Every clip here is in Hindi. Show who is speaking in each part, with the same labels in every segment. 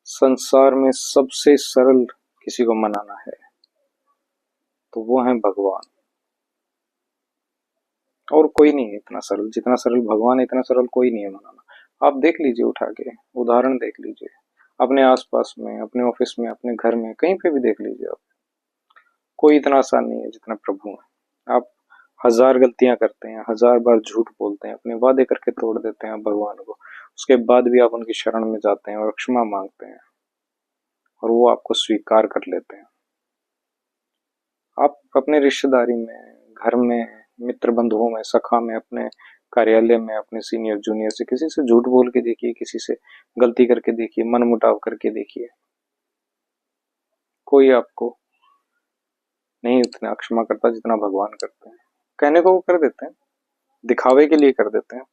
Speaker 1: संसार में सबसे सरल किसी को मनाना है तो वो है भगवान। और कोई नहीं है इतना सरल, जितना सरल भगवान है इतना सरल कोई नहीं है मनाना। आप देख लीजिए, उठा के उदाहरण देख लीजिए, अपने आसपास में, अपने ऑफिस में, अपने घर में, कहीं पे भी देख लीजिए आप। कोई इतना आसान नहीं है जितना प्रभु है। आप हजार गलतियां करते हैं, हजार बार झूठ बोलते हैं, अपने वादे करके तोड़ देते हैं भगवान को, उसके बाद भी आप उनकी शरण में जाते हैं और क्षमा मांगते हैं और वो आपको स्वीकार कर लेते हैं। आप अपने रिश्तेदारी में, घर में, मित्र बंधुओं में, सखा में, अपने कार्यालय में, अपने सीनियर जूनियर से किसी से झूठ बोल के देखिए, किसी से गलती करके देखिए, मन मुटाव करके देखिए, कोई आपको नहीं उतना क्षमा करता जितना भगवान करते हैं। कहने को वो कर देते हैं, दिखावे के लिए कर देते हैं,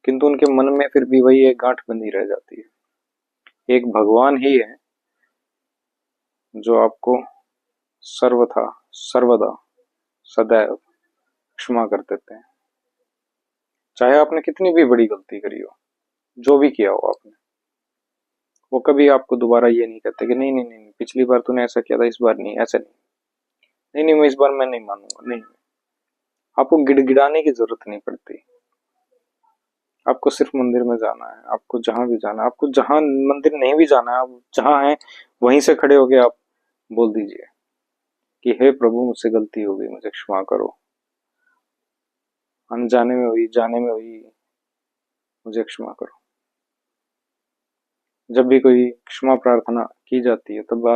Speaker 1: किंतु उनके मन में फिर भी वही एक गांठ बंधी रह जाती है। एक भगवान ही है जो आपको सर्वथा, सर्वदा, सदैव क्षमा कर देते हैं, चाहे आपने कितनी भी बड़ी गलती करी हो, जो भी किया हो आपने। वो कभी आपको दोबारा ये नहीं कहते कि नहीं नहीं नहीं, पिछली बार तूने ऐसा किया था, इस बार नहीं, ऐसा नहीं, नहीं नहीं, मैं इस बार मैं नहीं मानूंगा, नहीं। आपको गिड़गिड़ाने की जरूरत नहीं पड़ती। आपको सिर्फ मंदिर में जाना है, आपको जहां भी जाना है, आपको जहां मंदिर नहीं भी जाना है, आप जहां हैं वहीं से खड़े होके आप बोल दीजिए कि हे प्रभु, मुझसे गलती हो गई, मुझे क्षमा करो, अनजाने में हुई, जाने में हुई, मुझे क्षमा करो। जब भी कोई क्षमा प्रार्थना की जाती है तब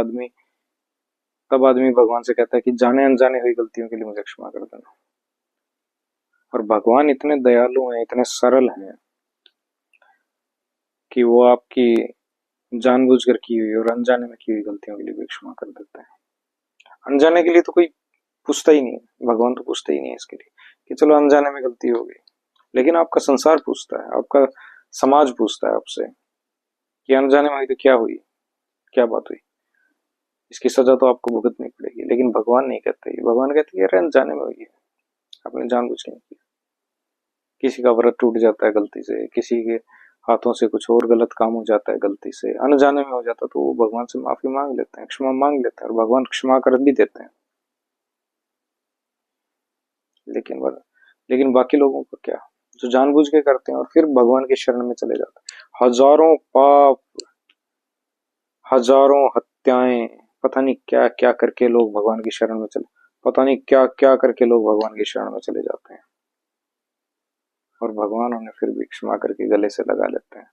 Speaker 1: आदमी भगवान से कहता है कि जाने अनजाने हुई गलतियों के लिए मुझे क्षमा कर देना। और भगवान इतने दयालु हैं, इतने सरल हैं कि वो आपकी जानबूझकर की हुई और अनजाने में की हुई गलतियों के लिए भी क्षमा कर देते हैं। अनजाने के लिए तो कोई पूछता ही नहीं है, भगवान तो पूछते ही नहीं है इसके लिए कि चलो अनजाने में गलती हो गई। लेकिन आपका संसार पूछता है, आपका समाज पूछता है आपसे कि अनजाने में हुई तो क्या हुई, क्या बात हुई, इसकी सजा तो आपको भुगतनी पड़ेगी। लेकिन भगवान नहीं कहते, भगवान कहते हैं अरे अनजाने में हुई है, आपने जानबूझ के नहीं किया। किसी का व्रत टूट जाता है गलती से, किसी के हाथों से कुछ और गलत काम हो जाता है गलती से, अनजाने में हो जाता, तो वो भगवान से माफी मांग लेते हैं, क्षमा मांग लेते हैं और भगवान क्षमा कर भी देते हैं। लेकिन लेकिन बाकी लोगों को क्या, जो जानबूझ के करते हैं और फिर भगवान की शरण में चले जाते हैं। हजारों पाप, हजारों हत्याएं, पता नहीं क्या क्या करके लोग भगवान की शरण में चले, पता नहीं क्या क्या करके लोग भगवान की शरण में चले जाते हैं और भगवान उन्हें फिर भी क्षमा करके गले से लगा लेते हैं।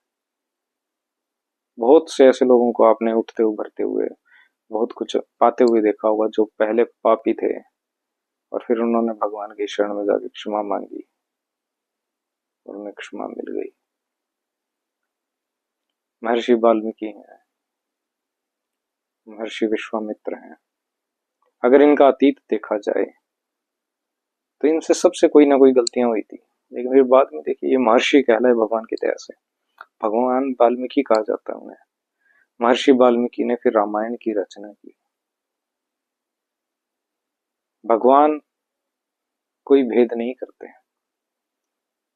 Speaker 1: बहुत से ऐसे लोगों को आपने उठते उभरते हुए, बहुत कुछ पाते हुए देखा होगा, जो पहले पापी थे और फिर उन्होंने भगवान की शरण में जाके क्षमा मांगी और उन्हें क्षमा मिल गई। महर्षि वाल्मीकि हैं, महर्षि विश्वामित्र हैं। अगर इनका अतीत देखा जाए तो इनसे सबसे कोई ना कोई गलतियां हुई थी, लेकिन फिर बाद में देखिए ये महर्षि कहलाए भगवान की दया से। भगवान वाल्मीकि कहा जाता है उन्हें। महर्षि वाल्मीकि ने फिर रामायण की रचना की। भगवान कोई भेद नहीं करते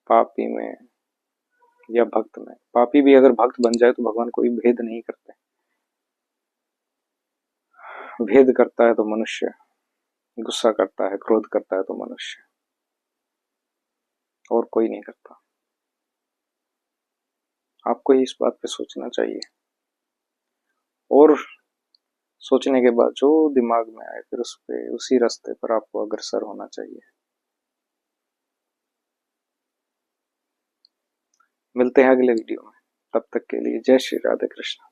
Speaker 1: पापी में या भक्त में। पापी भी अगर भक्त बन जाए तो भगवान कोई भेद नहीं करते। भेद करता है तो मनुष्य, गुस्सा करता है, क्रोध करता है तो मनुष्य, और कोई नहीं करता। आपको इस बात पे सोचना चाहिए और सोचने के बाद जो दिमाग में आए फिर उस पे, उसी रास्ते पर आपको अग्रसर होना चाहिए। मिलते हैं अगले वीडियो में, तब तक के लिए जय श्री राधे कृष्ण।